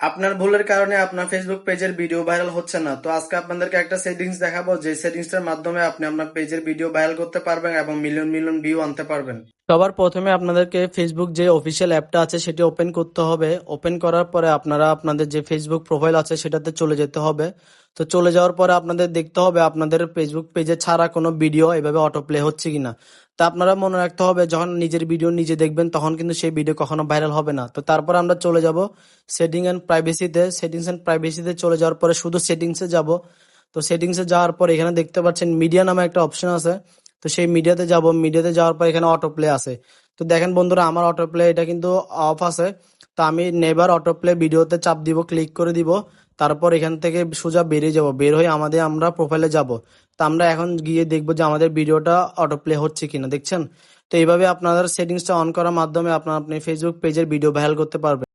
আপনার ভুলের কারণে আপনার ফেসবুক পেজের ভিডিও ভাইরাল হচ্ছে না। তো আজকে আপনাদেরকে একটা সেটিংস দেখাবো, যে সেটিংসটার মাধ্যমে আপনি আপনার পেজের ভিডিও ভাইরাল করতে পারবেন এবং মিলিয়ন মিলিয়ন ভিউ আনতে পারবেন। সবার প্রথমে আপনাদেরকে ফেসবুক যে অফিসিয়াল অ্যাপটা আছে সেটি ওপেন করতে হবে। ওপেন করার পরে আপনারা আপনাদের যে ফেসবুক প্রোফাইল আছে সেটাতে চলে যেতে হবে। তো চলে যাওয়ার পরে আপনাদের দেখতে হবে আপনাদের ফেসবুক পেজে ছাড়া কোনো ভিডিও এভাবে অটো প্লে হচ্ছে কিনা। তা আপনারা মনে রাখতে হবে, যখন নিজের ভিডিও নিজে দেখবেন তখন কিন্তু সেই ভিডিও কখনো ভাইরাল হবে না। তো তারপর আমরা চলে যাব সেটিংস এন্ড প্রাইভেসিতে চলে যাওয়ার পরে শুধু সেটিংসে যাব। তো সেটিংসে যাওয়ার পর এখানে দেখতে পাচ্ছেন মিডিয়া নামে একটা অপশন আছে। তো সেই মিডিয়াতে যাব। মিডিয়াতে যাওয়ার পর এখানে অটো প্লে আছে। তো দেখেন বন্ধুরা, আমার অটো প্লে এটা কিন্তু অফ আছে। তো আমি নেভার অটো প্লে ভিডিওতে চাপ দিব, ক্লিক করে দিব। তারপর এখান থেকে সোজা বেরিয়ে যাব, বের হয়ে আমরা প্রোফাইলে যাব। তো আমরা এখন গিয়ে দেখবো যে আমাদের ভিডিওটা অটো প্লে হচ্ছে কিনা, দেখছেন? তো এইভাবে আপনাদের সেটিংসটা অন করার মাধ্যমে আপনি ফেসবুক পেজের ভিডিও ভাইরাল করতে পারবেন।